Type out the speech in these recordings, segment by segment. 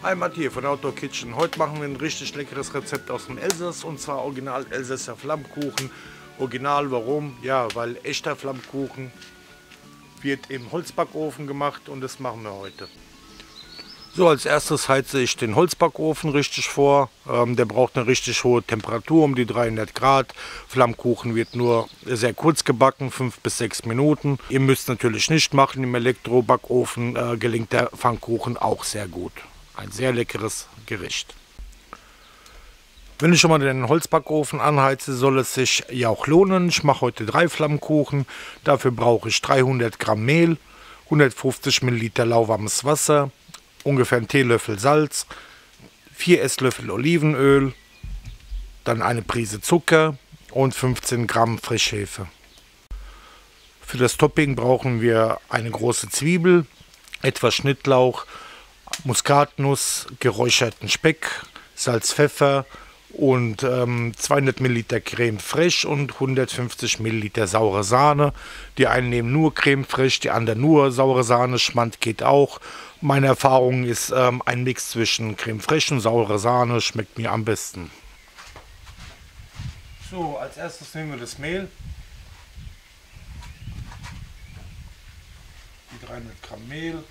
Hi Matt hier von Outdoor Kitchen. Heute machen wir ein richtig leckeres Rezept aus dem Elsass und zwar original Elsässer Flammkuchen. Original, warum? Ja, weil echter Flammkuchen wird im Holzbackofen gemacht und das machen wir heute. So, als erstes heize ich den Holzbackofen richtig vor. Der braucht eine richtig hohe Temperatur, um die 300 Grad. Flammkuchen wird nur sehr kurz gebacken, 5 bis 6 Minuten. Ihr müsst natürlich nicht machen, im Elektrobackofen gelingt der Pfannkuchen auch sehr gut. Ein sehr leckeres Gericht. Wenn ich schon mal den Holzbackofen anheize, soll es sich ja auch lohnen. Ich mache heute 3 Flammkuchen. Dafür brauche ich 300 Gramm Mehl, 150 Milliliter lauwarmes Wasser, ungefähr einen Teelöffel Salz, 4 Esslöffel Olivenöl, dann eine Prise Zucker und 15 Gramm Frischhefe. Für das Topping brauchen wir eine große Zwiebel, etwas Schnittlauch, Muskatnuss, geräucherten Speck, Salz, Pfeffer und 200 Milliliter Creme fraiche und 150 Milliliter saure Sahne. Die einen nehmen nur Creme fraiche, die anderen nur saure Sahne. Schmand geht auch. Meine Erfahrung ist, ein Mix zwischen Creme fraiche und saure Sahne schmeckt mir am besten. So, als erstes nehmen wir das Mehl. Die 300 Gramm Mehl.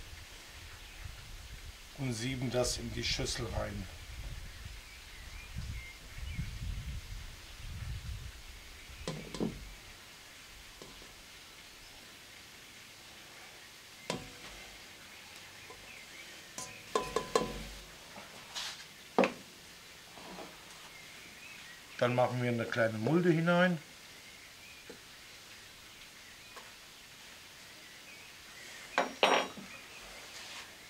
Und sieben das in die Schüssel rein. Dann machen wir eine kleine Mulde hinein.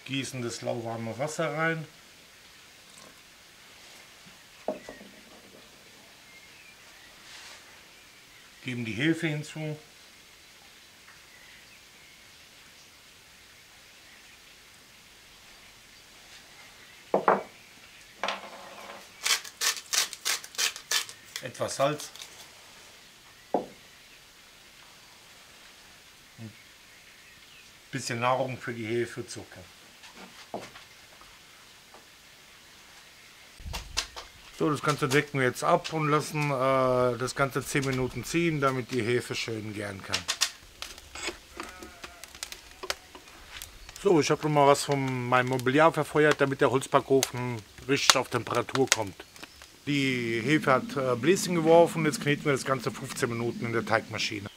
Gießen das lauwarme Wasser rein. Geben die Hefe hinzu. Etwas Salz. Ein bisschen Nahrung für die Hefe, Zucker. So, das Ganze decken wir jetzt ab und lassen das Ganze 10 Minuten ziehen, damit die Hefe schön gären kann. So, ich habe noch mal was von meinem Mobiliar verfeuert, damit der Holzbackofen richtig auf Temperatur kommt. Die Hefe hat Bläschen geworfen, jetzt kneten wir das Ganze 15 Minuten in der Teigmaschine.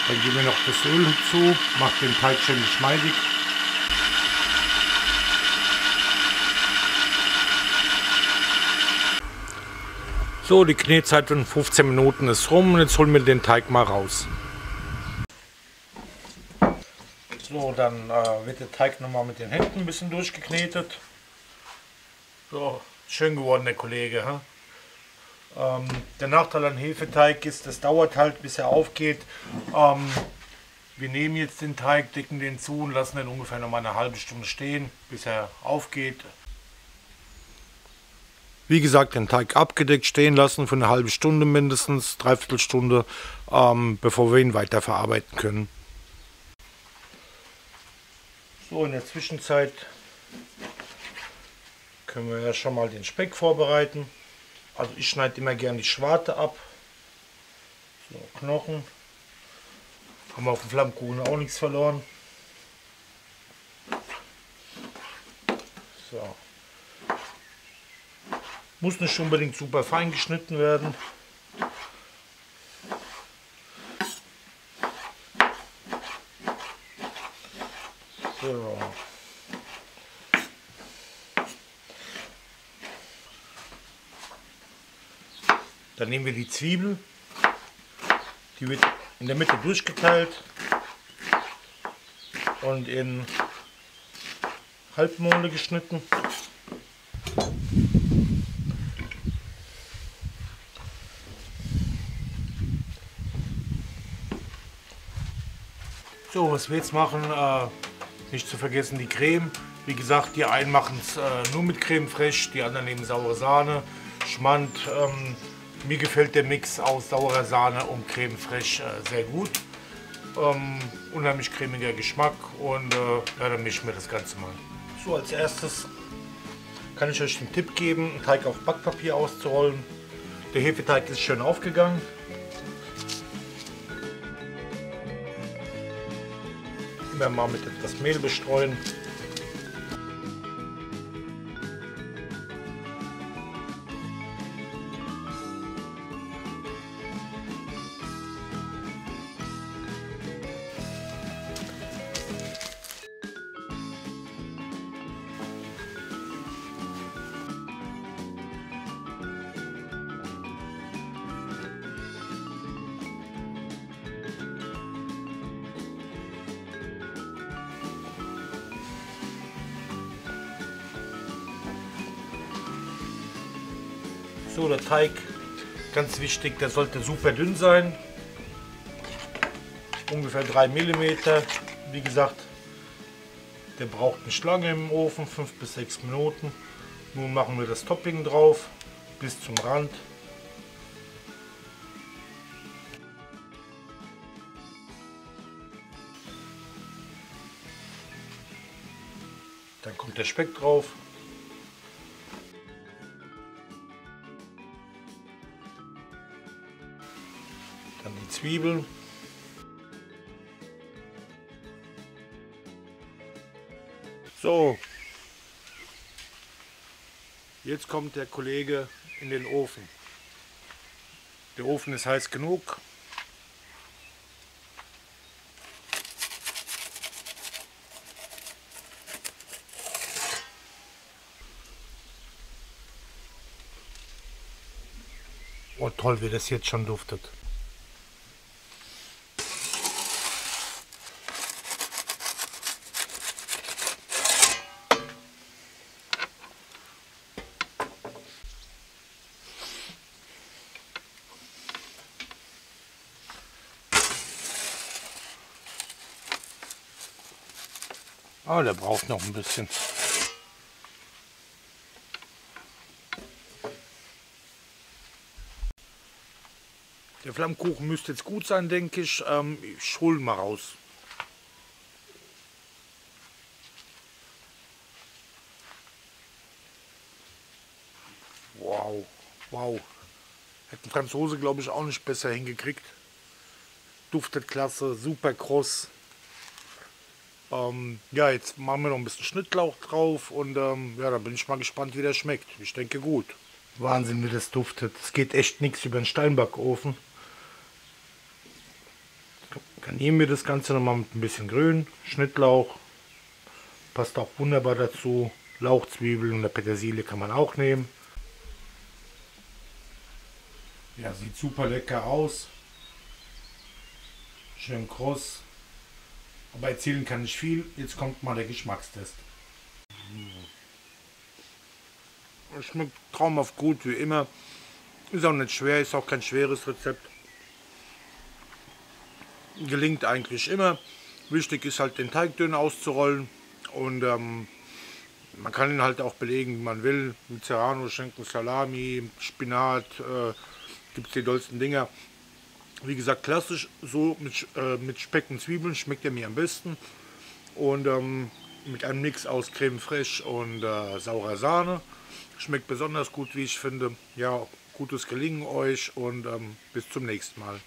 Dann geben wir noch das Öl hinzu, macht den Teig schön geschmeidig. So, die Knetzeit von 15 Minuten ist rum und jetzt holen wir den Teig mal raus. So, dann wird der Teig nochmal mit den Händen ein bisschen durchgeknetet. So, schön geworden der Kollege. Der Nachteil an Hefeteig ist, das dauert halt, bis er aufgeht. Wir nehmen jetzt den Teig, decken den zu und lassen den ungefähr noch mal eine halbe Stunde stehen, bis er aufgeht. Wie gesagt, den Teig abgedeckt stehen lassen für eine halbe Stunde mindestens, dreiviertel Stunde, bevor wir ihn weiterverarbeiten können. So, in der Zwischenzeit können wir ja schon mal den Speck vorbereiten. Also ich schneide immer gerne die Schwarte ab. So, Knochen. Haben wir auf dem Flammkuchen auch nichts verloren. So. Muss nicht unbedingt super fein geschnitten werden. So. Dann nehmen wir die Zwiebel. Die wird in der Mitte durchgeteilt und in Halbmonde geschnitten. So, was wir jetzt machen, nicht zu vergessen die Creme. Wie gesagt, die einen machen es nur mit Creme fraiche, die anderen nehmen saure Sahne, Schmand. Mir gefällt der Mix aus saurer Sahne und Creme fraiche sehr gut. Unheimlich cremiger Geschmack und ja, dann mischen wir das Ganze mal. So, als erstes kann ich euch den Tipp geben, einen Teig auf Backpapier auszurollen. Der Hefeteig ist schön aufgegangen. Immer mal mit etwas Mehl bestreuen. So, der Teig, ganz wichtig, der sollte super dünn sein. Ungefähr 3 mm. Wie gesagt, der braucht nicht lange im Ofen, 5 bis 6 Minuten. Nun machen wir das Topping drauf, bis zum Rand. Dann kommt der Speck drauf. Dann die Zwiebeln. So, jetzt kommt der Kollege in den Ofen. Der Ofen ist heiß genug. Oh toll, wie das jetzt schon duftet. Ah, der braucht noch ein bisschen. Der Flammkuchen müsste jetzt gut sein, denke ich. Ich hole ihn mal raus. Wow, wow. Hätte ein Franzose, glaube ich, auch nicht besser hingekriegt. Duftet klasse, super kross. Ja, jetzt machen wir noch ein bisschen Schnittlauch drauf und ja, da bin ich mal gespannt, wie der schmeckt. Ich denke gut. Wahnsinn, wie das duftet. Es geht echt nichts über den Steinbackofen. Garnieren wir das Ganze nochmal mit ein bisschen Grün, Schnittlauch. Passt auch wunderbar dazu. Lauchzwiebeln und eine Petersilie kann man auch nehmen. Ja, sieht super lecker aus. Schön kross. Aber erzählen kann ich viel. Jetzt kommt mal der Geschmackstest. Es schmeckt traumhaft gut, wie immer. Ist auch nicht schwer, ist auch kein schweres Rezept. Gelingt eigentlich immer. Wichtig ist halt, den Teig dünn auszurollen. Und man kann ihn halt auch belegen, wie man will. Mit Serrano-Schinken, Salami, Spinat. Gibt es die dollsten Dinger. Wie gesagt, klassisch so mit Speck und Zwiebeln schmeckt er mir am besten. Und mit einem Mix aus Creme fraiche und saurer Sahne. Schmeckt besonders gut, wie ich finde. Ja, gutes Gelingen euch und bis zum nächsten Mal.